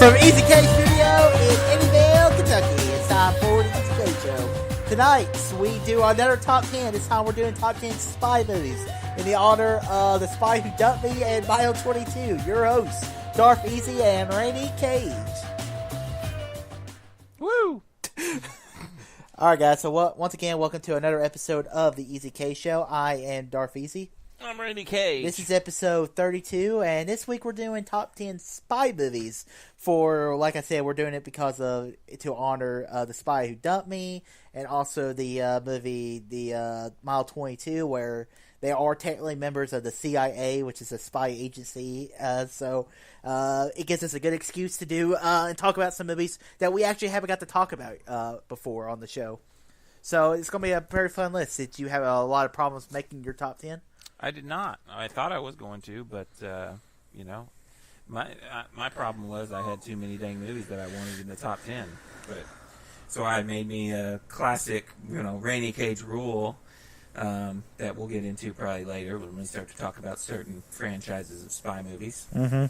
from Easy K Studio in Eddyville, Kentucky. It's time for the Easy K Show. Tonight, we do another top 10. This time we're doing top 10 spy movies in the honor of The Spy Who Dumped Me and Mile 22. Your hosts, Darth Easy and Randy Cage. Woo! Alright guys, so once again, welcome to another episode of the Easy K Show. I am Darth Easy. I'm Randy Cage. This is episode 32, and this week we're doing top 10 spy movies for, like I said, we're doing it because of, to honor The Spy Who Dumped Me, and also the movie, the Mile 22, where they are technically members of the CIA, which is a spy agency, so it gives us a good excuse to do and talk about some movies that we actually haven't got to talk about before on the show. So it's going to be a very fun list. Did you have a lot of problems making your top 10? I did not. I thought I was going to, but you know, my problem was I had too many dang movies that I wanted in the top 10. But so I made me a classic, Randy Cage rule that we'll get into probably later when we start to talk about certain franchises of spy movies. Mm-hmm.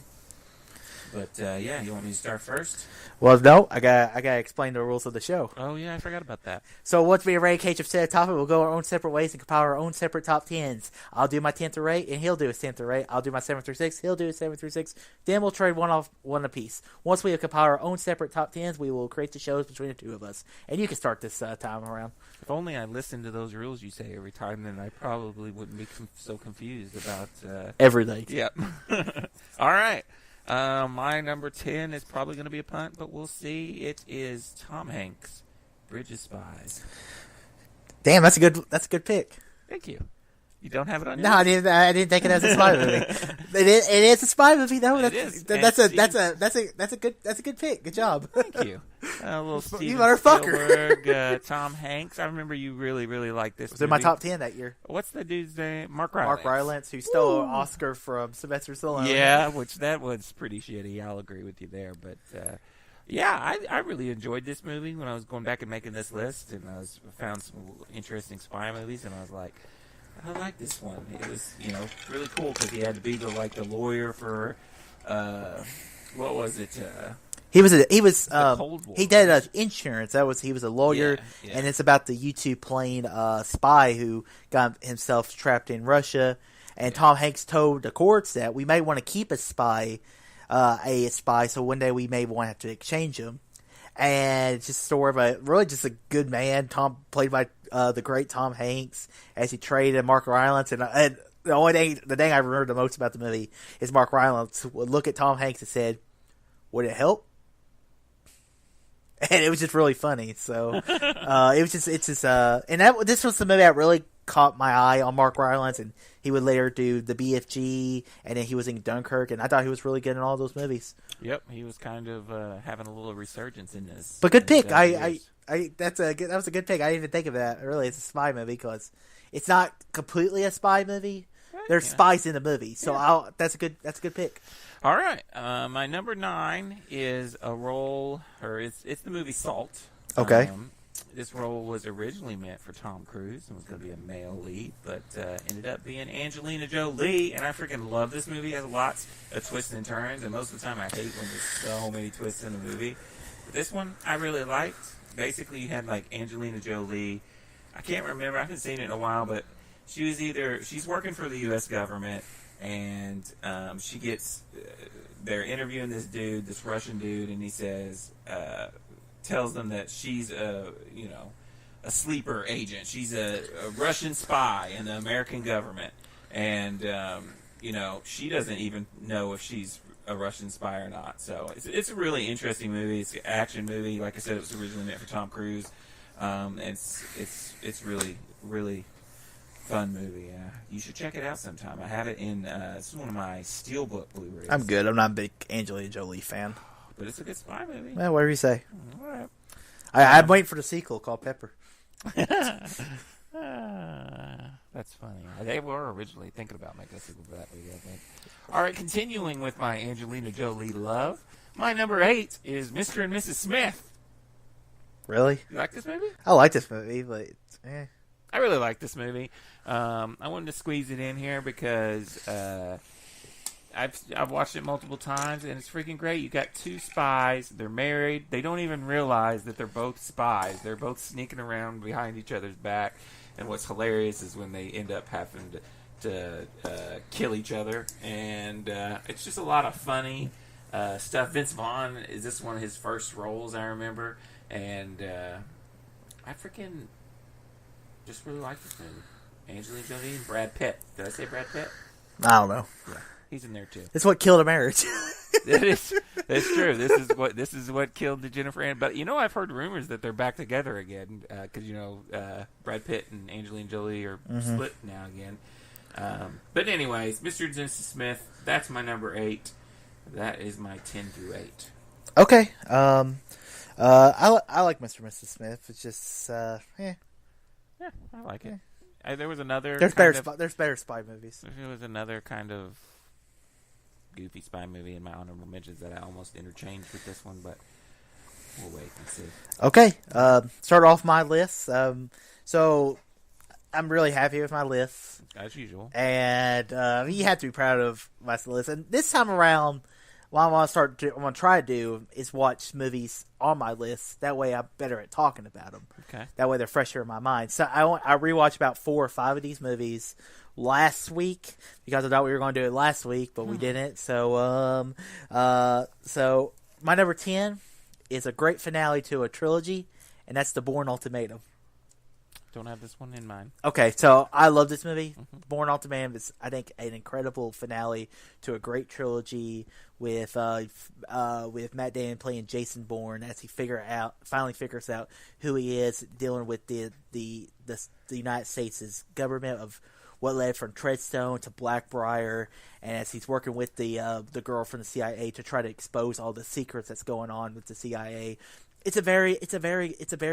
But yeah, you want me to start first? Well, no, I gotta explain the rules of the show. Oh yeah, I forgot about that. So once me and Ray Cage have set a topic, we'll go our own separate ways and compile our own separate top 10s. I'll do my 10th through 8, and he'll do his 10th through 8. I'll do my 7th through 6, he'll do his 7th through 6. Then we'll trade one apiece. Once we have compiled our own separate top 10s, we will create the shows between the two of us. And you can start this time around. If only I listened to those rules you say every time, then I probably wouldn't be so confused about everything. Yep. All right. My number 10 is probably going to be a punt, but we'll see. It is Tom Hanks, Bridge of Spies. Damn, that's a good pick. Thank you. You don't have it on? No, I didn't take it as a spy movie. It is a spy movie though. That's a good pick. Good job. Thank you. A little Steven you motherfucker. Spielberg, Tom Hanks. I remember you really liked this. Was in my top 10 that year. What's the dude's name? Mark Rylance. Mark Rylance, who stole an Oscar from Sylvester Stallone. Yeah, which that was pretty shitty. I'll agree with you there, but. Yeah, I really enjoyed this movie when I was going back and making this list, and found some interesting spy movies, and I was like, I like this one. It was, really cool because he had to be the lawyer for, what was it? He was Cold War. He did insurance. He was a lawyer, yeah. And it's about the U-2 plane spy who got himself trapped in Russia, and Tom Hanks told the courts that we may want to keep a spy, so one day we may want to have to exchange him. And it's just sort of just a good man. Tom played by the great Tom Hanks as he traded Mark Rylance, and the thing I remember the most about the movie is Mark Rylance would look at Tom Hanks and said, "Would it help?" And it was just really funny. So this was the movie that really caught my eye on Mark Rylance, and he would later do the BFG, and then he was in Dunkirk, and I thought he was really good in all those movies. Yep, he was kind of having a little resurgence in this. But good pick. That was a good pick. I didn't even think of that. Really, it's a spy movie because it's not completely a spy movie. There's spies in the movie, so that's a good pick. All right, my number 9 is a role, it's the movie Salt. Okay. This role was originally meant for Tom Cruise and was going to be a male lead, but ended up being Angelina Jolie, and I freaking love this movie. It has lots of twists and turns, and most of the time I hate when there's so many twists in the movie. But this one I really liked. Basically, you had Angelina Jolie. I can't remember. I haven't seen it in a while, but she's working for the U.S. government, and she gets they're interviewing this Russian dude, and he says. Tells them that she's a sleeper agent. She's a Russian spy in the American government, and she doesn't even know if she's a Russian spy or not. So it's a really interesting movie. It's an action movie. Like I said, it was originally meant for Tom Cruise. It's really fun movie. You should check it out sometime. I have it in. It's one of my Steelbook Blu-rays. I'm good. I'm not a big Angelina Jolie fan. But it's a good spy movie. Yeah, whatever you say. All right. I'm waiting for the sequel called Pepper. That's funny. They were originally thinking about making a sequel to that movie, I think. All right, continuing with my Angelina Jolie love, my number 8 is Mr. and Mrs. Smith. Really? You like this movie? I like this movie, but I really like this movie. I wanted to squeeze it in here because I've watched it multiple times, and it's freaking great. You got two spies. They're married. They don't even realize that they're both spies. They're both sneaking around behind each other's back. And what's hilarious is when they end up having to kill each other. And it's just a lot of funny stuff. Vince Vaughn, is this one of his first roles, I remember. And I freaking just really like this movie. Angelina Jolie and Brad Pitt. Did I say Brad Pitt? I don't know. Yeah, he's in there too. It's what killed a marriage. It's true. This is what killed the Jennifer Aniston. But I've heard rumors that they're back together again because Brad Pitt and Angelina Jolie are split now again. But anyways, Mr. and Mrs. Smith. That's my number 8. That is my 10 through 8. Okay. I like Mr. and Mrs. Smith. It's just Yeah, I like it. There was another. There's better spy movies. There was another kind of goofy spy movie in my honorable mentions that I almost interchanged with this one, but we'll wait and see. Okay, start off my list. So I'm really happy with my list, as usual, and you have to be proud of my list. And this time around, what I'm gonna try to do is watch movies on my list. That way, I'm better at talking about them. Okay. That way, they're fresher in my mind. So I rewatched about 4 or 5 of these movies last week because I thought we were going to do it last week, but we didn't. So so my number 10 is a great finale to a trilogy, and that's The Bourne Ultimatum. Don't have this one in mind. Okay, so I love this movie. Bourne Ultimatum is, I think, an incredible finale to a great trilogy with Matt Damon playing Jason Bourne as he finally figures out who he is, dealing with the United States' government of what led from Treadstone to Blackbriar, and as he's working with the girl from the CIA to try to expose all the secrets that's going on with the CIA. It's a very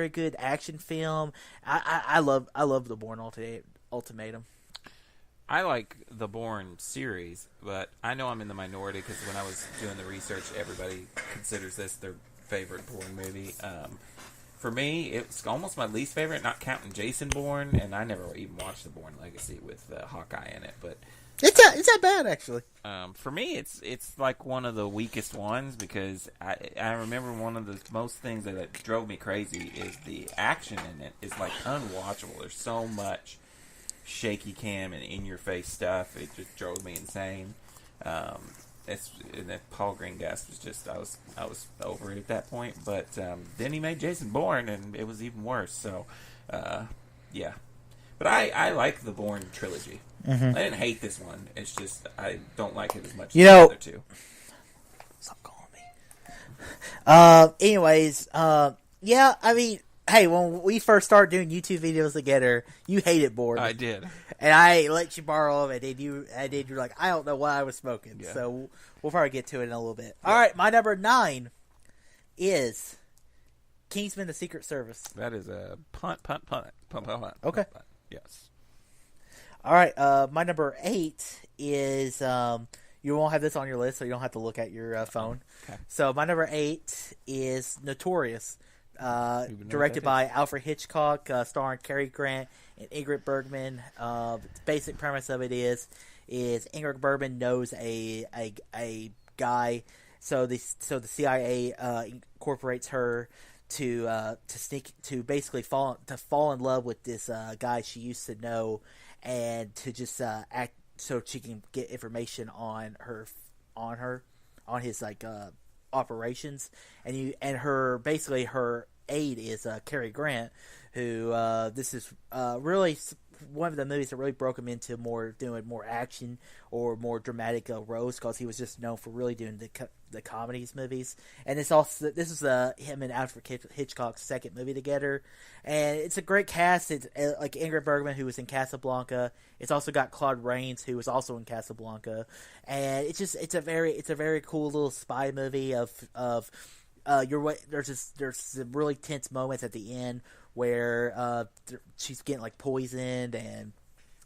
good action film. I love The Bourne Ultimatum. I like the Bourne series, but I know I'm in the minority because when I was doing the research, everybody considers this their favorite Bourne movie. For me, it's almost my least favorite, not counting Jason Bourne, and I never even watched The Bourne Legacy with Hawkeye in it, but it's not bad actually. For me, it's like one of the weakest ones because I remember one of the most things that drove me crazy is the action in it is like unwatchable. There's so much shaky cam and in your face stuff. It just drove me insane. And that Paul Greengrass was just I was over it at that point. But then he made Jason Bourne, and it was even worse. So yeah. But I like the Bourne trilogy. I didn't hate this one. It's just I don't like it as much as the other two. Stop calling me. Anyways, yeah, I mean, hey, when we first started doing YouTube videos together, you hated Bourne. I did. And I let you borrow them, and you're like, I don't know why I was smoking. Yeah. So we'll probably get to it in a little bit. Yeah. All right, my number 9 is Kingsman: The Secret Service. That is a punt. Okay. Yes. All right, my number 8 is you won't have this on your list, so you don't have to look at your phone. Okay. So my number 8 is Notorious, directed by Alfred Hitchcock, starring Cary Grant and Ingrid Bergman. The basic premise of it is Ingrid Bergman knows a guy, so the CIA incorporates her to basically fall in love with this guy she used to know, and to just act so she can get information on his operations, and her aide is Cary Grant, who this is really one of the movies that really broke him into doing more action or more dramatic roles, because he was just known for really doing the comedies movies. And this is him and Alfred Hitchcock's second movie together, and it's a great cast. It's like Ingrid Bergman, who was in Casablanca. It's also got Claude Rains, who was also in Casablanca, and it's a very cool little spy movie there's some really tense moments at the end where she's getting like poisoned, and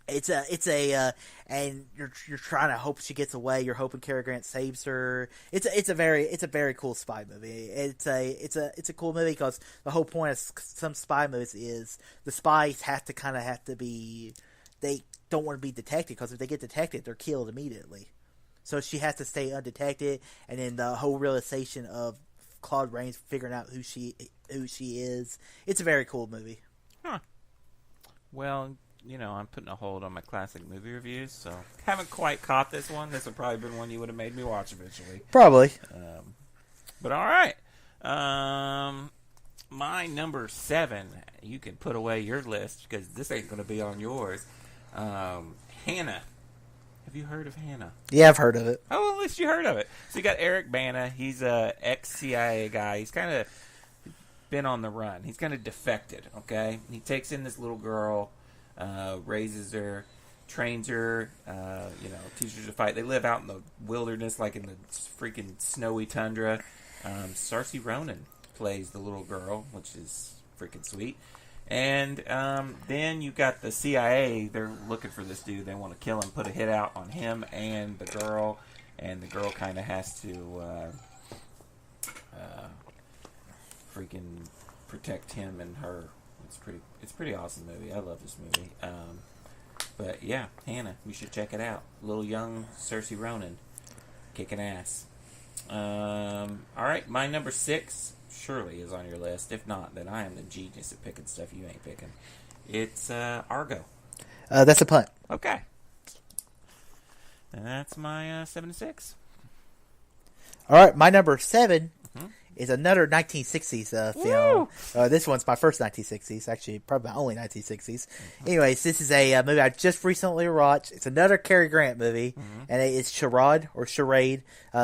and you're trying to hope she gets away. You're hoping Cary Grant saves her. It's a very cool spy movie. It's a cool movie because the whole point of some spy movies is the spies have to be, they don't want to be detected, because if they get detected, they're killed immediately. so she has to stay undetected, and then the whole realization of Claude Rains figuring out who she is. It's a very cool movie. Huh. Well, I'm putting a hold on my classic movie reviews, so haven't quite caught this one. This would probably been one you would have made me watch eventually. Probably. But all right. My number 7, you can put away your list because this ain't going to be on yours. Hannah. Have you heard of Hannah? Yeah, I've heard of it. Oh, well, at least you heard of it. So you got Eric Bana. He's a ex-CIA guy. He's kind of been on the run. He's kind of defected, okay? He takes in this little girl, raises her, trains her, teaches her to fight. They live out in the wilderness, like in the freaking snowy tundra. Saoirse Ronan plays the little girl, which is freaking sweet. And then you got the CIA. They're looking for this dude. They want to kill him, put a hit out on him and the girl. And the girl kind of has to freaking protect him and her. It's pretty awesome movie. I love this movie. But yeah, Hannah, you should check it out. Little young Saoirse Ronan, kicking ass. All right, my number 6 surely is on your list. If not, then I am the genius at picking stuff you ain't picking. It's Argo. That's a punt. Okay. And that's my 7 and 6. All right, my number 7 is another 1960s film. This one's my first 1960s, actually, probably my only 1960s. Anyways, this is a movie I just recently watched. It's another Cary Grant movie, and it's Charade,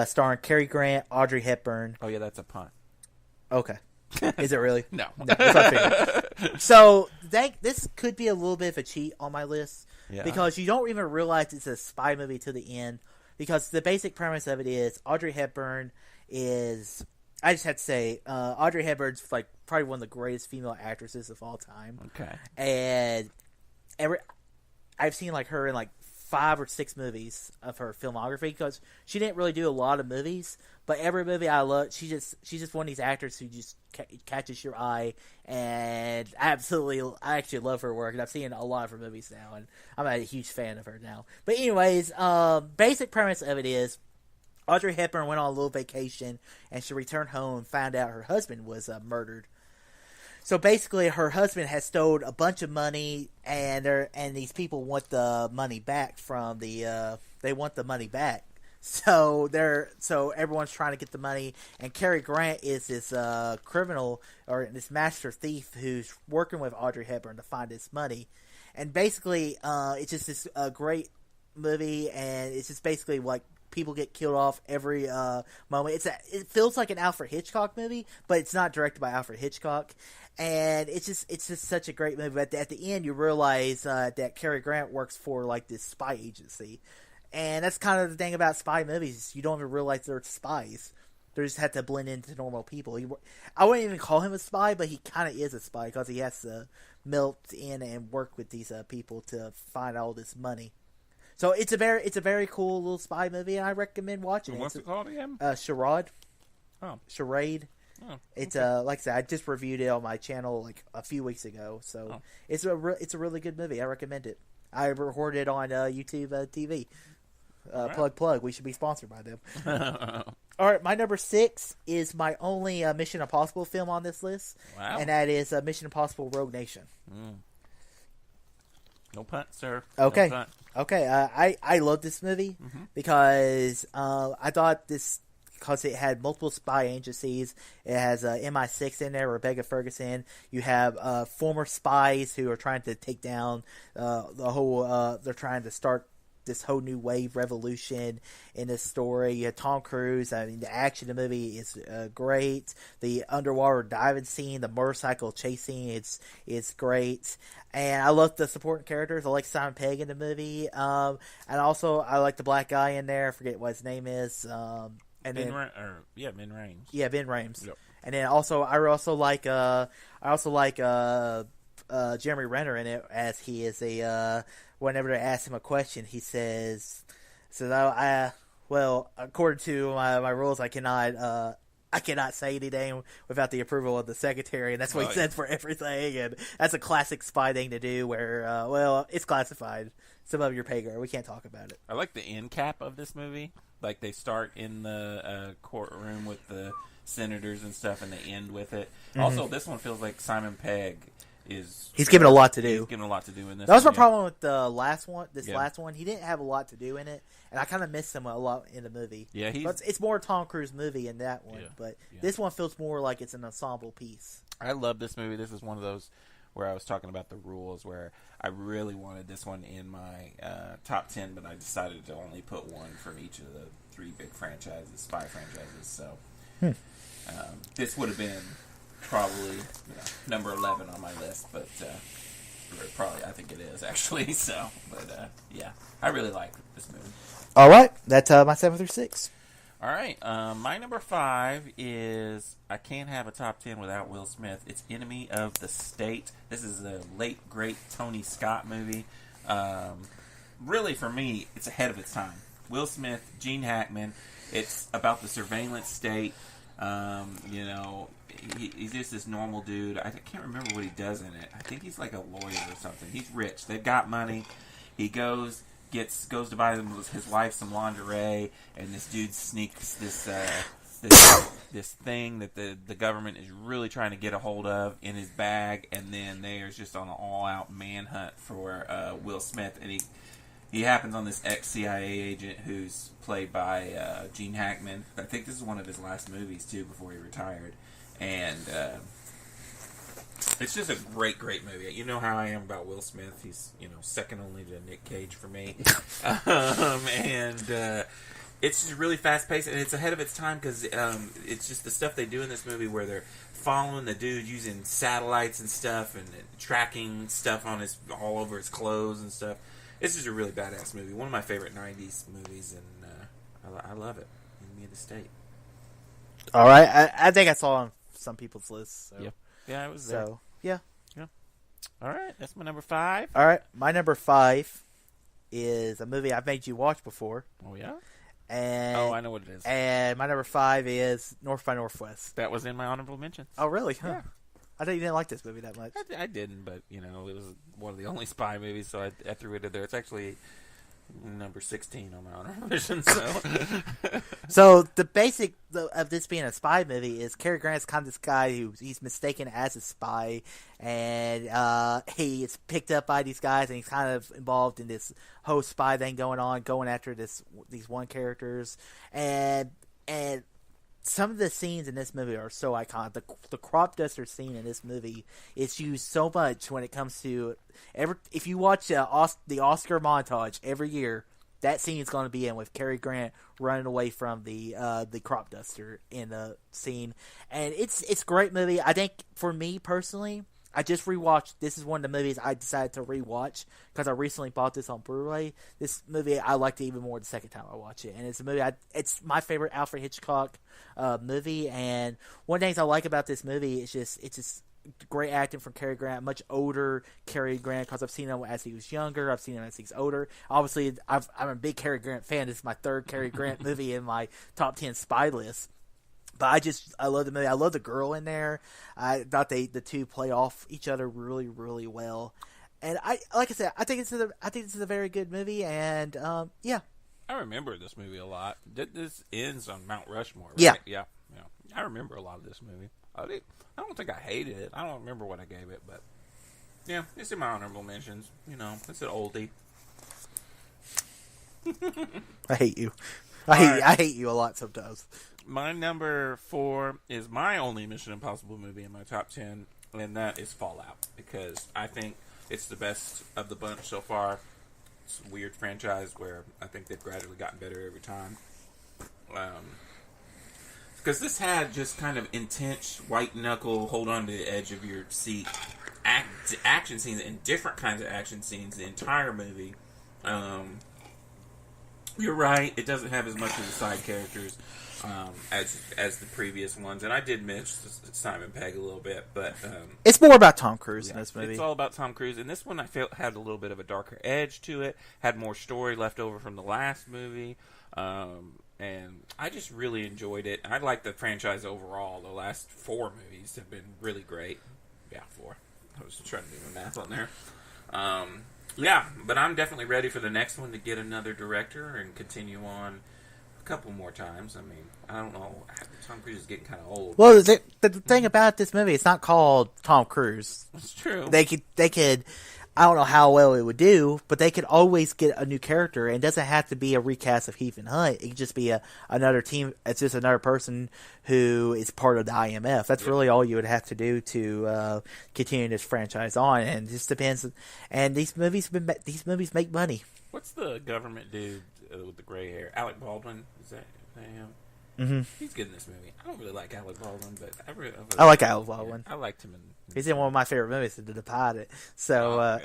starring Cary Grant, Audrey Hepburn. Oh, yeah, that's a punt. Okay. Is it really? No. That's what I figured. So, this could be a little bit of a cheat on my list, because you don't even realize it's a spy movie to the end, because the basic premise of it is Audrey Hepburn is... I just have to say, Audrey Hepburn's like probably one of the greatest female actresses of all time. Okay. And I've seen like her in like 5 or 6 movies of her filmography, because she didn't really do a lot of movies, but every movie I love, she's just one of these actors who just catches your eye, and I actually love her work, and I've seen a lot of her movies now, and I'm a huge fan of her now. But anyways, basic premise of it is Audrey Hepburn went on a little vacation, and she returned home and found out her husband was murdered. So basically, her husband has stolen a bunch of money, and these people want the money back from the. They want the money back. So everyone's trying to get the money, and Cary Grant is this criminal or this master thief who's working with Audrey Hepburn to find this money. And basically, it's just this great movie, and it's just basically like people get killed off every moment. It feels like an Alfred Hitchcock movie, but it's not directed by Alfred Hitchcock. And it's just such a great movie. But at the end, you realize that Cary Grant works for like this spy agency, and that's kind of the thing about spy movies. You don't even realize they're spies. They just have to blend into normal people. I wouldn't even call him a spy, but he kind of is a spy because he has to melt in and work with these people to find all this money. So it's a very cool little spy movie, and I recommend watching it. What's it called again? Charade. Oh. Charade. Oh, okay. It's like I said, I just reviewed it on my channel like a few weeks ago. So it's a really good movie. I recommend it. I recorded it on YouTube TV. Right. Plug. We should be sponsored by them. All right, my number 6 is my only Mission Impossible film on this list, and that is Mission Impossible: Rogue Nation. No punt, sir. Okay. No punt. Okay. I love this movie because I thought this. Because it had multiple spy agencies. It has MI6 in there, Rebecca Ferguson. You have former spies who are trying to take down the whole... they're trying to start this whole new wave revolution in this story. You have Tom Cruise. I mean, the action in the movie is great. The underwater diving scene, the motorcycle chasing, it's great. And I love the supporting characters. I like Simon Pegg in the movie. And also, I like the black guy in there. I forget what his name is. Ben Rames. Yeah, Ben Rames. Yep. And then also, I also like Jeremy Renner in it, as he is whenever they ask him a question, he says, well, according to my rules, I cannot I cannot say anything without the approval of the secretary, and that's what he says for everything. And that's a classic spy thing to do where, well, it's classified. It's above your pay grade. We can't talk about it. I like the end cap of this movie. Like, they start in the courtroom with the senators and stuff, and they end with it. Mm-hmm. Also, this one feels like Simon Pegg is... He's given a lot to do. He's given a lot to do in this. That was my problem with the last one. Last one, he didn't have a lot to do in it, and I kind of missed him a lot in the movie. Yeah, but it's more a Tom Cruise movie in that one, but this one feels more like it's an ensemble piece. I love this movie. This is one of those where I was talking about the rules, where I really wanted this one in my top 10, but I decided to only put one for each of the 3 big franchises, spy franchises. So this would have been probably number 11 on my list, but probably I think it is actually. So, but yeah, I really like this movie. All right, that's my 7 through 6. All right, my number 5 is I can't have a top 10 without Will Smith. It's Enemy of the State. This is the late great Tony Scott movie. Really, for me, it's ahead of its time. Will Smith, Gene Hackman. It's about the surveillance state. He's just this normal dude. I can't remember what he does in it. I think he's like a lawyer or something. He's rich. They've got money. He goes to buy his wife some lingerie, and this dude sneaks this thing that the government is really trying to get a hold of in his bag, and then there's just on an all-out manhunt for Will Smith, and he happens on this ex-CIA agent who's played by Gene Hackman. I think this is one of his last movies, too, before he retired. And it's just a great, great movie. You know how I am about Will Smith. He's, second only to Nick Cage for me. It's just really fast-paced, and it's ahead of its time because it's just the stuff they do in this movie where they're following the dude using satellites and stuff and tracking stuff on all over his clothes and stuff. It's just a really badass movie. One of my favorite 90s movies, and I love it. Enemy of the State. All right. I think I saw on some people's lists. So. Yeah, it was there. So, yeah. All right, that's my number 5. All right, my number 5 is a movie I've made you watch before. Oh, yeah? And I know what it is. And my number 5 is North by Northwest. That was in my honorable mentions. Oh, really? Huh. Yeah. I thought you didn't like this movie that much. I didn't, but, it was one of the only spy movies, so I threw it in there. It's actually number 16 on my honorable mentions. So the basic of this being a spy movie is Cary Grant's kind of this guy who he's mistaken as a spy, and he is picked up by these guys, and he's kind of involved in this whole spy thing going after these one characters, and some of the scenes in this movie are so iconic. The crop duster scene in this movie is used so much when it comes to if you watch the Oscar montage every year, that scene is going to be in with Cary Grant running away from the crop duster in the scene, and it's a great movie. I think for me personally, I just rewatched. This is one of the movies I decided to rewatch because I recently bought this on Blu-ray. This movie I liked it even more the second time I watch it, and it's a movie. It's my favorite Alfred Hitchcock movie. And one of the things I like about this movie is it's just great acting from Cary Grant, much older Cary Grant, because I've seen him as he was younger. I've seen him as he's older. Obviously, I'm a big Cary Grant fan. This is my third Cary Grant movie in my top 10 spy list. But I love the movie. I love the girl in there. I thought the two play off each other really, really well. And like I said, I think this is a very good movie. And yeah, I remember this movie a lot. This ends on Mount Rushmore, right? Yeah. I remember a lot of this movie. I don't think I hated it. I don't remember what I gave it, but yeah, it's in my honorable mentions. It's an oldie. I hate you. I hate you a lot sometimes. My number 4 is my only Mission Impossible movie in my top 10, and that is Fallout, because I think it's the best of the bunch so far. It's a weird franchise where I think they've gradually gotten better every time. Because this had just kind of intense, white-knuckle, hold on to the edge of your seat action scenes, and different kinds of action scenes the entire movie. You're right, it doesn't have as much of the side characters as the previous ones, and I did mention Simon Pegg a little bit, but it's more about Tom Cruise in this movie. It's all about Tom Cruise, and this one I felt had a little bit of a darker edge to it, had more story left over from the last movie. and I just really enjoyed it. I like the franchise overall. The last 4 movies have been really great. Yeah, 4. I was trying to do my math on there. Yeah, but I'm definitely ready for the next one to get another director and continue on a couple more times. I mean, I don't know. Tom Cruise is getting kind of old. Well, the thing about this movie, it's not called Tom Cruise. It's true. They could. I don't know how well it would do, but they could always get a new character, and it doesn't have to be a recast of Ethan Hunt. It could just be another team. It's just another person who is part of the IMF. That's really all you would have to do to continue this franchise on, and it just depends. And these movies make money. What's the government dude with the gray hair? Alec Baldwin? Is that him? Mm-hmm. He's good in this movie. I don't really like Alec Baldwin, but I like Alec Baldwin. I liked him. He's in one of my favorite movies, The Departed. So,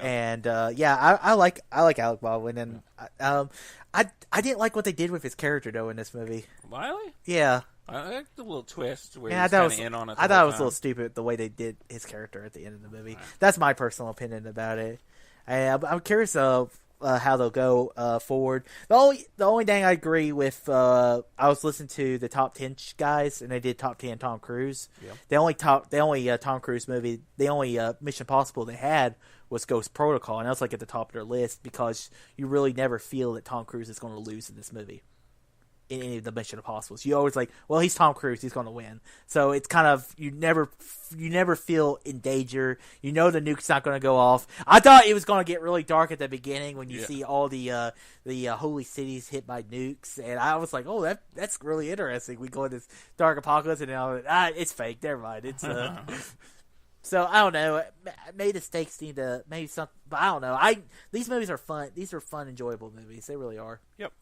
yeah. I like Alec Baldwin, and I didn't like what they did with his character though in this movie. Really? Yeah. I like the little twist where Yeah, he's kind of in on it. I thought it was a little stupid the way they did his character at the end of the movie. Right. That's my personal opinion about it. I'm curious of how they'll go forward. The only thing I agree with, I was listening to the top 10 guys, and they did top 10 Tom Cruise. Yep. The only Tom Cruise movie, the only Mission Impossible they had was Ghost Protocol, and that was like at the top of their list because you really never feel that Tom Cruise is going to lose in this movie. In any of the Mission Impossibles, you always like, well, he's Tom Cruise, he's going to win. So it's kind of you never feel in danger. You know the nuke's not going to go off. I thought it was going to get really dark at the beginning when you see all the holy cities hit by nukes, and I was like, oh, that's really interesting. We go in this dark apocalypse, and it's fake. Never mind. It's So I don't know. Maybe the stakes need to something, but I don't know. These movies are fun. These are fun, enjoyable movies. They really are. Yep.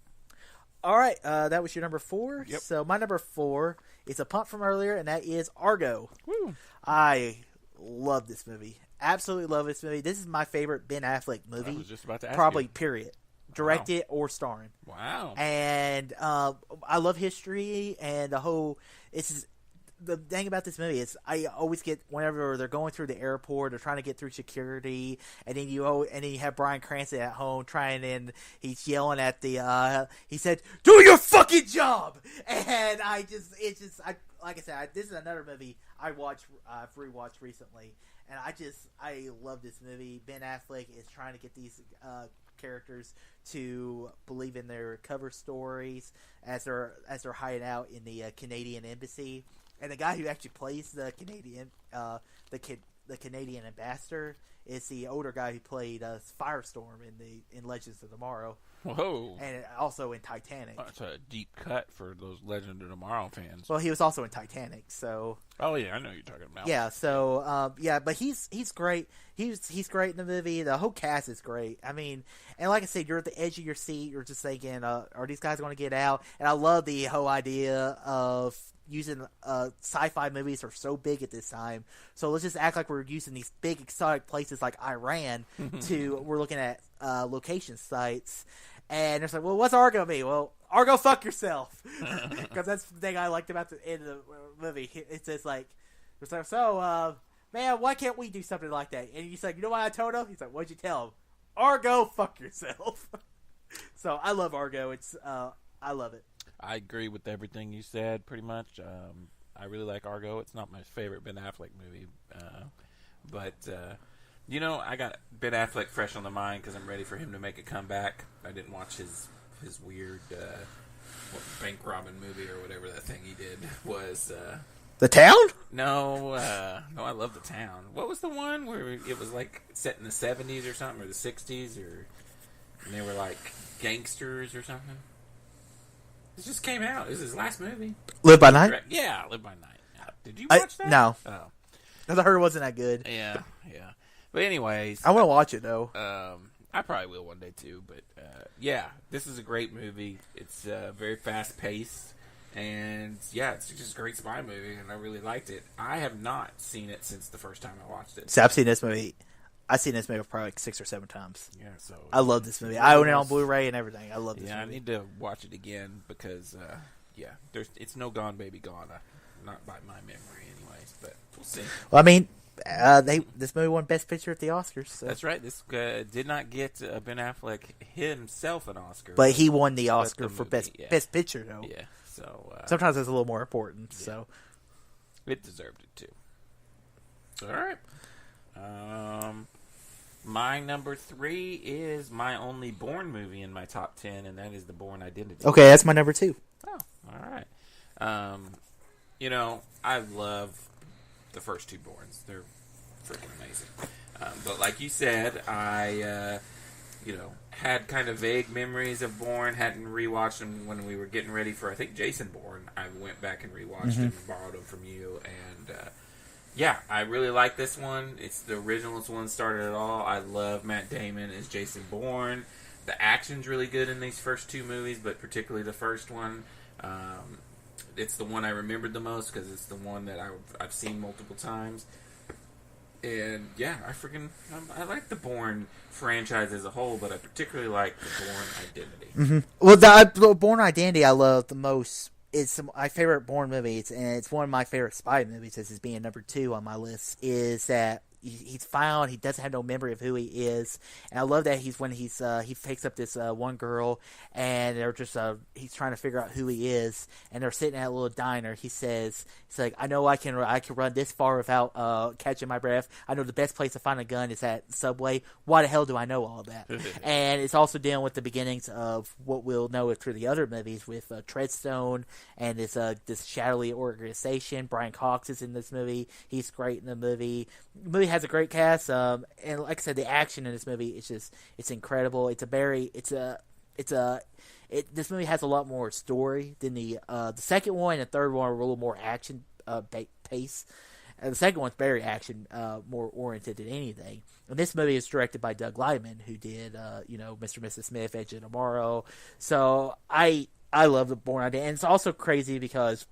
All right, that was your number 4. Yep. So my number 4 is a punt from earlier, and that is Argo. Woo. I love this movie. Absolutely love this movie. This is my favorite Ben Affleck movie. I was just about to ask probably, you. period. Directed or starring. Wow. And I love history and the whole... The thing about this movie is I always get whenever they're going through the airport, they're trying to get through security, and then you have Bryan Cranston at home and he's yelling at he said, "Do your fucking job!" And like I said, this is another movie I've rewatched recently, and I love this movie. Ben Affleck is trying to get these characters to believe in their cover stories as they're hiding out in the Canadian embassy. And the guy who actually plays the Canadian ambassador is the older guy who played Firestorm in Legends of Tomorrow. Whoa! And also in Titanic. That's a deep cut for those Legend of Tomorrow fans. Well, he was also in Titanic, so. Oh yeah, I know who you're talking about. Yeah, so but he's great. He's great in the movie. The whole cast is great. I mean, and like I said, you're at the edge of your seat. You're just thinking, are these guys going to get out? And I love the whole idea of using sci-fi movies are so big at this time, so let's just act like we're using these big exotic places like Iran we're looking at location sites, and it's like, well, what's Argo mean? Well, Argo, fuck yourself, because that's the thing I liked about the end of the movie. It's just like, man, why can't we do something like that? And he's like, you know what I told him? He's like, what'd you tell him? Argo, fuck yourself. So I love Argo. It's I love it. I agree with everything you said, pretty much. I really like Argo. It's not my favorite Ben Affleck movie, but I got Ben Affleck fresh on the mind because I'm ready for him to make a comeback. I didn't watch his weird bank robbing movie or whatever that thing he did was. The Town? No, I love The Town. What was the one where it was like set in the 70s or something, or the 60s, and they were like gangsters or something? It just came out. It was his last movie. Live by Night? Yeah, Live by Night. Did you watch that? No. Oh. Because I heard it wasn't that good. Yeah. But anyways. I want to watch it, though. I probably will one day, too. But, this is a great movie. It's very fast-paced. And, it's just a great spy movie, and I really liked it. I have not seen it since the first time I watched it. So I've seen this movie probably like 6 or 7 times. Yeah, so I love this movie. I own it on Blu-ray and everything. I love this movie. Yeah, I need to watch it again because, it's no Gone Baby Gone. Not by my memory, anyways. But we'll see. Well, I mean, This movie won Best Picture at the Oscars. So. That's right. This did not get Ben Affleck himself an Oscar, but he won the Oscar for movie, Best Picture, though. Yeah, so sometimes it's a little more important. Yeah. So it deserved it too. All right. My number 3 is my only Bourne movie in my top 10, and that is The Bourne Identity. Okay, that's my number 2. Oh, all right. I love the first 2 Bournes. They're freaking amazing. But like you said, I, had kind of vague memories of Bourne. Hadn't rewatched them when we were getting ready for, I think, Jason Bourne. I went back and rewatched them and borrowed them from you, and yeah, I really like this one. It's the original one started it all. I love Matt Damon as Jason Bourne. The action's really good in these first 2 movies, but particularly the first one. It's the one I remembered the most because it's the one that I've seen multiple times. And yeah, I like the Bourne franchise as a whole, but I particularly like the Bourne Identity. Well, the Bourne Identity I love the most. It's my favorite Bourne movie, and it's one of my favorite spy movies. This is being number 2 on my list. Is that he's found he doesn't have no memory of who he is, and I love that he picks up this one girl, and they're just he's trying to figure out who he is, and they're sitting at a little diner. He's like, I know I can run this far without catching my breath. I know the best place to find a gun is at Subway. Why the hell do I know all that? And it's also dealing with the beginnings of what we'll know through the other movies with Treadstone and this shadowy organization. Brian Cox is in this movie. He's great in the movie. The movie has a great cast, and like I said, the action in this movie it's incredible. This movie has a lot more story than the second one and the third one are a little more action pace. The second one's very action more oriented than anything. And this movie is directed by Doug Liman, who did Mr. and Mrs. Smith, Edge of Tomorrow. So I love the Bourne Identity, and it's also crazy because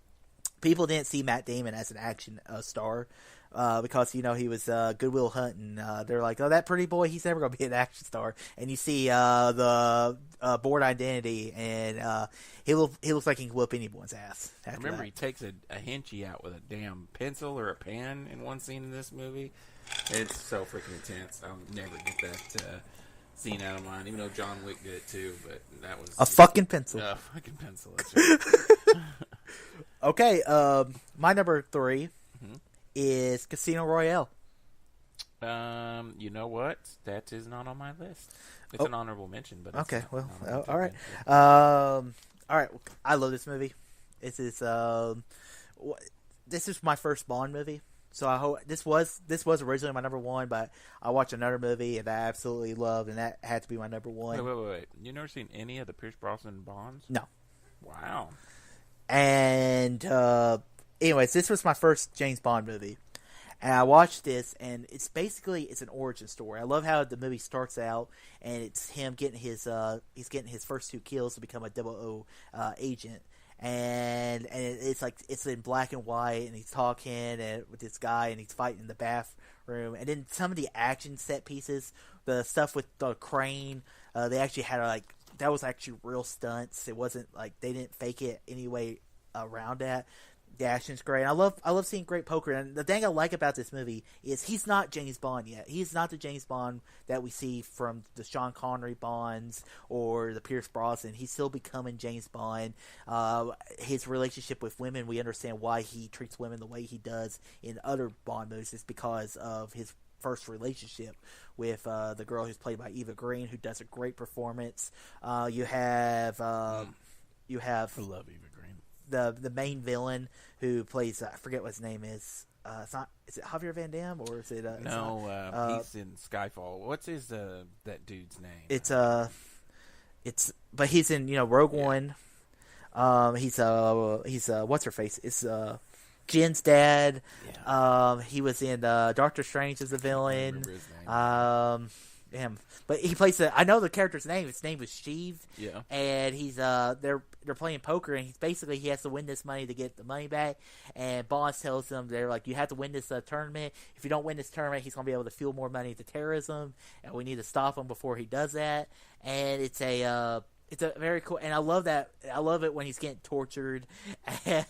people didn't see Matt Damon as an action star. Because he was Good Will Hunting. They're like, oh, that pretty boy, he's never going to be an action star. And you see the Bourne Identity, and he looks like he can whoop anyone's ass. I remember he takes a henchie out with a damn pencil or a pen in one scene in this movie. It's so freaking intense. I'll never get that scene out of mind, even though John Wick did it too. But that was a fucking pencil. A fucking pencil. That's right. Okay, my number 3. Is Casino Royale. You know what? That is not on my list. It's an honorable mention, but okay. Well, all right. All right. I love this movie. This is my first Bond movie, so I hope this was originally my number 1, but I watched another movie and I absolutely loved, and that had to be my number 1. Wait. You never seen any of the Pierce Brosnan Bonds? No. Wow. And anyways, this was my first James Bond movie, and I watched this, and it's an origin story. I love how the movie starts out, and it's him getting his first 2 kills to become a 00 agent, and it's in black and white, and he's talking with this guy, and he's fighting in the bathroom, and then some of the action set pieces, the stuff with the crane, they actually had that was actually real stunts. It wasn't like they didn't fake it any way around that. The action's great. I love seeing great poker. And the thing I like about this movie is he's not James Bond yet. He's not the James Bond that we see from the Sean Connery Bonds or the Pierce Brosnan. He's still becoming James Bond. His relationship with women, we understand why he treats women the way he does in other Bond movies. Is because of his first relationship with the girl who's played by Eva Green, who does a great performance. You have I love Eva Green. The main villain who plays I forget what his name is. Is it Javier Van Dam or is it? He's in Skyfall. What's his that dude's name? But he's in Rogue One. He's what's her face? It's Jen's dad. Yeah. He was in Doctor Strange as a villain. Him. But he plays I know the character's name. His name was Sheev. Yeah. And he's they're playing poker, and he has to win this money to get the money back. And Bond tells them, they're like, you have to win this tournament. If you don't win this tournament, he's gonna be able to fuel more money to terrorism, and we need to stop him before he does that. And it's a very cool, and I love that. I love it when he's getting tortured, and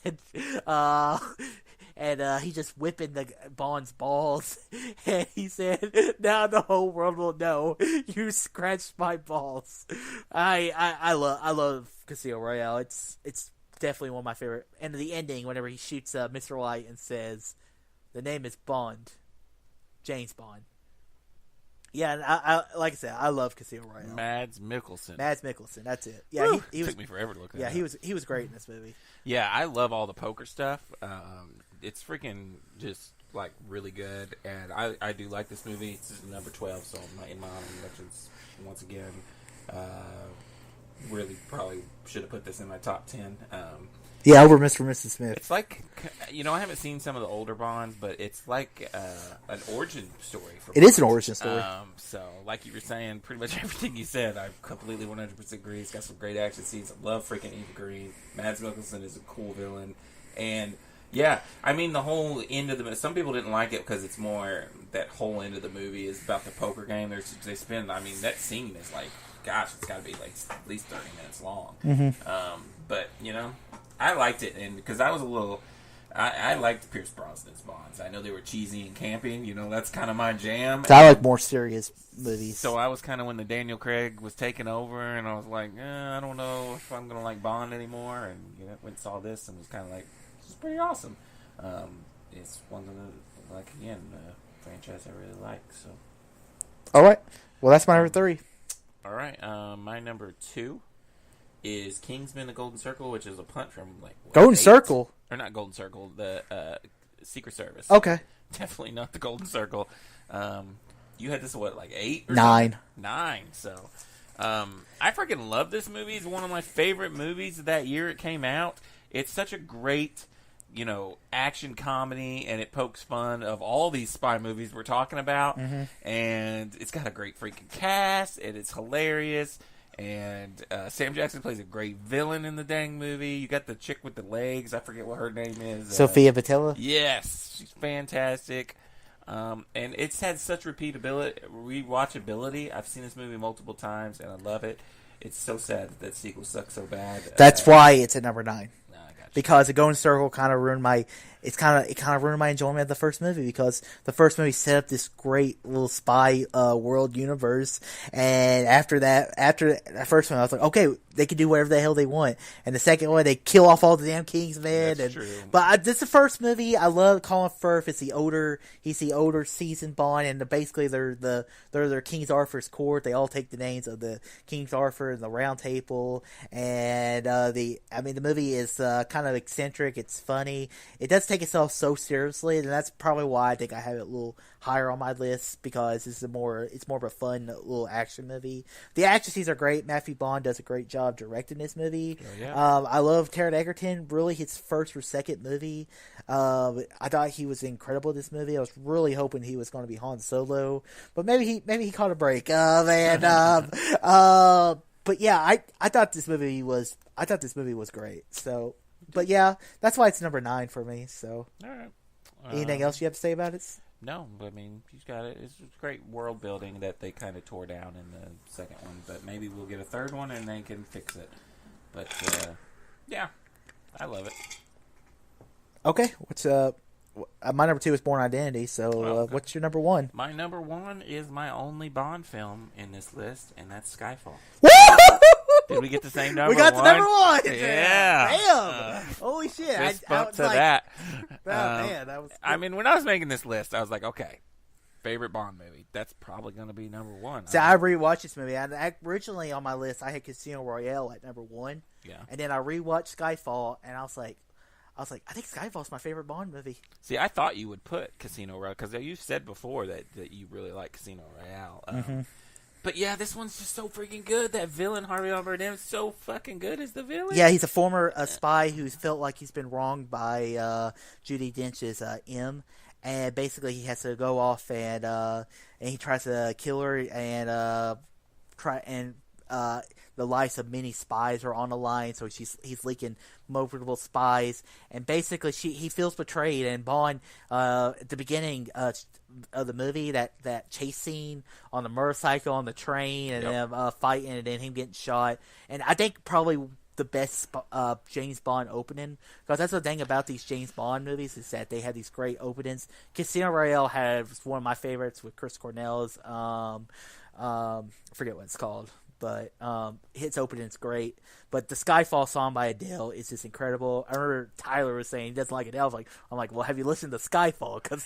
and he just whipping the Bond's balls, and he said, "Now the whole world will know you scratched my balls." I love Casino Royale. It's definitely one of my favorite. And the ending, whenever he shoots Mr. White and says, "The name is Bond, James Bond." Yeah, and I like I said, I love Casino Royale. Mads Mikkelsen. That's it. Yeah, he was. Took me forever to look at. Yeah, he was great in this movie. Yeah, I love all the poker stuff. It's freaking just like really good, and I do like this movie. It's number 12, so in my honorable mentions once again. Really, probably should have put this in my top 10. Yeah, over Mr. and Mrs. Smith. It's like, I haven't seen some of the older Bonds, but it's like an origin story. It is an origin story. So, like you were saying, pretty much everything you said, I completely 100% agree. It's got some great action scenes. I love freaking Eva Green. Mads Mikkelsen is a cool villain. And, yeah, I mean, the whole end of the... Some people didn't like it because it's more... That whole end of the movie is about the poker game. They spend... I mean, that scene is like... Gosh, it's got to be like at least 30 minutes long. Mm-hmm. But, I liked it, and because I was a little... I liked Pierce Brosnan's Bonds. I know they were cheesy and campy. That's kind of my jam. So I like more serious movies. So I was kind of when the Daniel Craig was taking over, and I was like, I don't know if I'm going to like Bond anymore. And went and saw this, and was kind of like, this is pretty awesome. It's one of the, like, again, franchise I really like. So. All right. Well, that's my number 3. All right. My number 2 is Kingsman: The Golden Circle, which is a punt from Golden Circle, or not Golden Circle, the Secret Service. Okay, definitely not the Golden Circle. You had this 8 or 9? Something? 9. So, I freaking love this movie. It's one of my favorite movies that year it came out. It's such a great, action comedy, and it pokes fun of all these spy movies we're talking about. Mm-hmm. And it's got a great freaking cast, and it's hilarious. And Sam Jackson plays a great villain in the dang movie. You got the chick with the legs. I forget what her name is. Sophia Boutella? Yes. She's fantastic. And it's had such rewatchability. I've seen this movie multiple times, and I love it. It's so sad that sequel sucks so bad. That's why it's at number 9. I got you. Because the Golden Circle kind of ruined my... It kind of ruined my enjoyment of the first movie, because the first movie set up this great little spy world universe, and after that first one, I was like, okay, they can do whatever the hell they want. And the second one, they kill off all the damn Kingsmen. That's true. But this is the first movie. I love Colin Firth. He's the older seasoned Bond, and basically they're their King Arthur's court. They all take the names of the King Arthur and the Round Table, and the movie is kind of eccentric. It's funny. It does take itself so seriously, and that's probably why I think I have it a little higher on my list, because it's more of a fun little action movie. The action scenes are great. Matthew Bond does a great job directing this movie. Oh, yeah. I love Taron Egerton. Really, his first or second movie. I thought he was incredible in this movie. I was really hoping he was going to be Han Solo, but maybe he caught a break. But yeah, I thought this movie was great. So. But yeah, that's why it's number 9 for me. So, all right. Anything else you have to say about it? No, I mean, you've got it. It's great world building that they kind of tore down in the second one. But maybe we'll get a third one and they can fix it. But yeah, I love it. Okay, what's my number 2 is Bourne Identity. So, okay. What's your number 1? My number 1 is my only Bond film in this list, and that's Skyfall. Did we get the same number? We got the number 1. Yeah. Damn. Holy shit. Fist I bump was to like, that. Man, that was. Cool. I mean, when I was making this list, I was like, okay, favorite Bond movie. That's probably going to be number 1. So I rewatched this movie. Originally on my list, I had Casino Royale at number 1. Yeah. And then I rewatched Skyfall, and I was like, I think Skyfall's my favorite Bond movie. See, I thought you would put Casino Royale, because you said before that you really like Casino Royale. But yeah, this one's just so freaking good. That villain, Harvey Bardem, is so fucking good as the villain. Yeah, he's a former spy who's felt like he's been wronged by Judi Dench's M, and basically he has to go off and he tries to kill her and the lives of many spies are on the line, so he's leaking multiple spies, and basically he feels betrayed. And Bond, at the beginning of the movie, that chase scene on the motorcycle on the train, and them fighting, and then him getting shot. And I think probably the best James Bond opening, because that's the thing about these James Bond movies is that they have these great openings. Casino Royale has one of my favorites with Chris Cornell's. I forget what it's called, but its opening's great. But the Skyfall song by Adele is just incredible. I remember Tyler was saying he doesn't like Adele. I'm like, well, have you listened to Skyfall? Because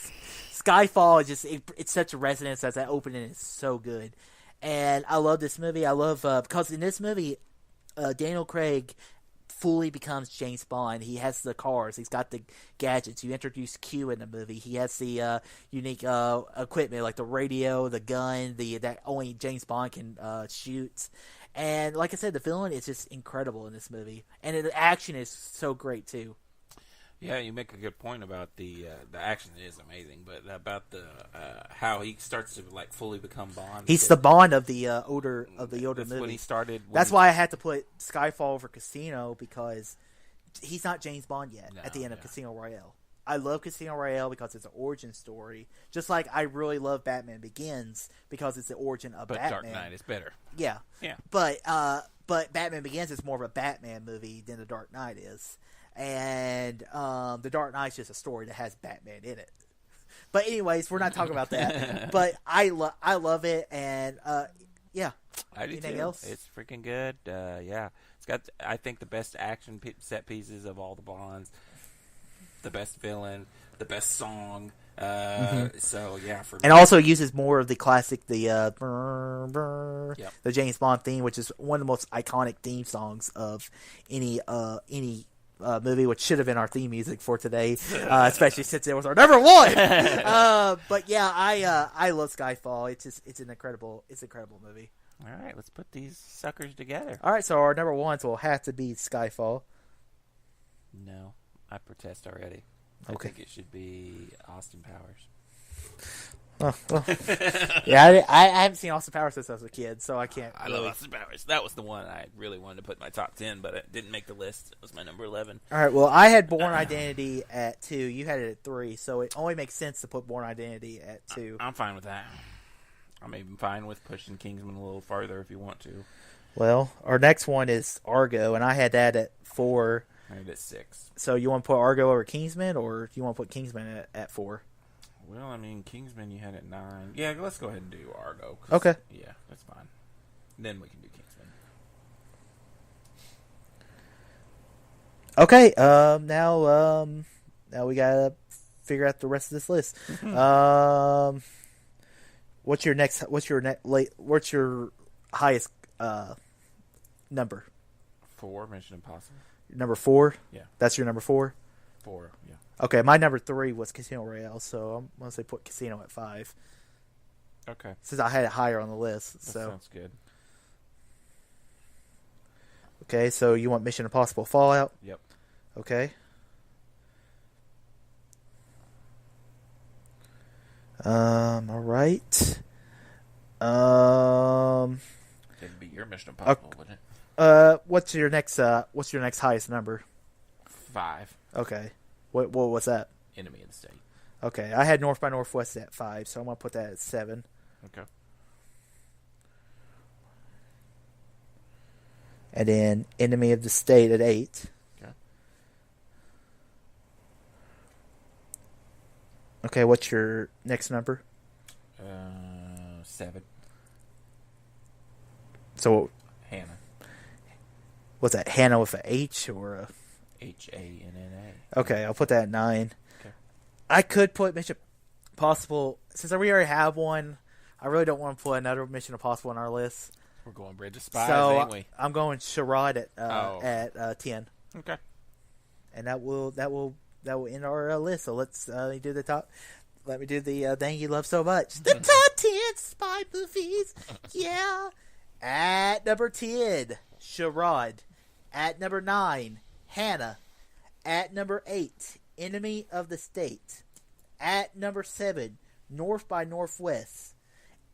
Skyfall is just it's such a resonance as that opening is so good. And I love this movie. I love because in this movie, Daniel Craig fully becomes James Bond. He has the cars. He's got the gadgets. You introduce Q in the movie. He has the unique equipment like the radio, the gun, that only James Bond can shoot. And like I said, the villain is just incredible in this movie, and the action is so great too. Yeah, you make a good point about the action is amazing, but about the how he starts to like fully become Bond. He's the Bond of the older That's movie. when he started. That's why I had to put Skyfall over Casino, because he's not James Bond yet at the end of Casino Royale. I love Casino Royale because it's an origin story, just like I really love Batman Begins because it's the origin of Batman. But Dark Knight is better. Yeah. But Batman Begins is more of a Batman movie than The Dark Knight is. And The Dark Knight's just a story that has Batman in it. But anyways, we're not talking about that. But I love it, and yeah. I do Anything too. else? It's freaking good. Yeah, it's got I think the best action set pieces of all the Bonds, the best villain, the best song. So yeah, for me. And also uses more of the classic the James Bond theme, which is one of the most iconic theme songs of any movie, which should have been our theme music for today, especially since it was our number one. But yeah, I love Skyfall. It's an incredible movie. All right, let's put these suckers together. All right, so our number ones will have to be Skyfall. No, I protest already. Okay. I think it should be Austin Powers. Well, yeah, I haven't seen Austin Powers since I was a kid, so I can't. I love Austin Powers. That was the one I really wanted to put in my top 10, but it didn't make the list. It was my number 11. All right, well, I had Bourne Identity at 2. You had it at 3, so it only makes sense to put Bourne Identity at 2. I'm fine with that. I'm even fine with pushing Kingsman a little farther if you want to. Well, our next one is Argo, and I had that at 4. I had it at 6. So you want to put Argo over Kingsman, or do you want to put Kingsman at 4? Well, I mean, Kingsman you had at 9. Yeah, let's go ahead and do Argo. Okay. Yeah, that's fine. Then we can do Kingsman. Okay. Now we gotta figure out the rest of this list. What's your highest number? 4, Mission Impossible. Number 4? Yeah. That's your number 4? 4, yeah. Okay, my number 3 was Casino Royale, so I'm going to say put Casino at 5. Okay. Since I had it higher on the list. That So sounds good. okay, so you want Mission Impossible Fallout? Yep. Okay. All right. It'd be your Mission Impossible, wouldn't it? What's your next highest number? 5. Okay. What was that? Enemy of the State. Okay, I had North by Northwest at 5, so I'm gonna put that at 7. Okay. And then Enemy of the State at 8. Okay. Okay, what's your next number? 7. So Hannah. what's that? Hannah with a H or a? Hanna. Okay, I'll put that at 9. Okay. I could put Mission Impossible since we already have one. I really don't want to put another Mission Impossible on our list. We're going Bridge of Spies, So ain't we? I'm going Charade at 10, Okay. and that will end our list. So let's do the top. Let me do the thing you love so much. The top 10 spy movies. Yeah. At number 10, Charade. At number 9, Hannah. At number 8, Enemy of the State. At number 7, North by Northwest.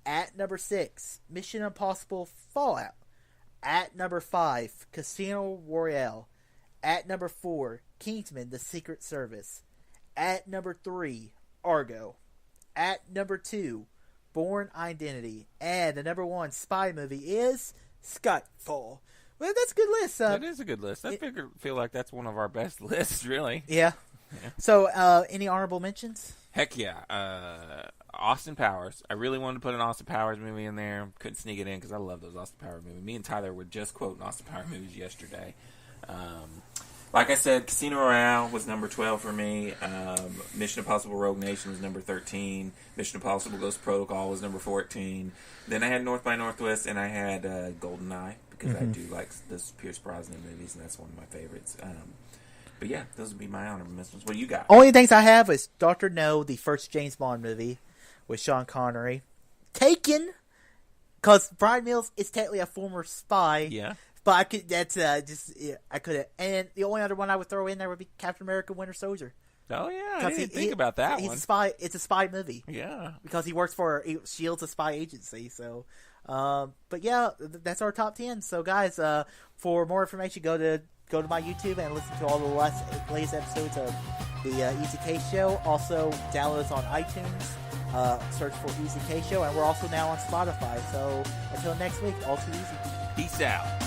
At number 6, Mission Impossible Fallout. At number 5, Casino Royale. At number 4, Kingsman: The Secret Service. At number 3, Argo. At number 2, Bourne Identity. And the number 1 spy movie is Skyfall. Well, that's a good list. It is a good list. I feel like that's one of our best lists, really. Yeah. Yeah. So, any honorable mentions? Heck yeah. Austin Powers. I really wanted to put an Austin Powers movie in there. Couldn't sneak it in because I love those Austin Powers movies. Me and Tyler were just quoting Austin Powers movies yesterday. Like I said, Casino Royale was number 12 for me. Mission Impossible Rogue Nation was number 13. Mission Impossible Ghost Protocol was number 14. Then I had North by Northwest, and I had GoldenEye because I do like those Pierce Brosnan movies, and that's one of my favorites. But yeah, those would be my honorable mentions. What do you got? Only things I have is Dr. No, the first James Bond movie with Sean Connery. Taken, because Brian Mills is technically a former spy. Yeah. But I could, I could have. And the only other one I would throw in there would be Captain America Winter Soldier. Oh, yeah. I didn't think about that he's one. A spy. It's a spy movie. Yeah. Because he works for S.H.I.E.L.D.'s a spy agency. So, but yeah, that's our top 10. So, guys, for more information, go to my YouTube and listen to all the latest episodes of the Easy K Show. Also, download us on iTunes. Search for Easy K Show, and we're also now on Spotify. So, until next week, all too easy. Peace out.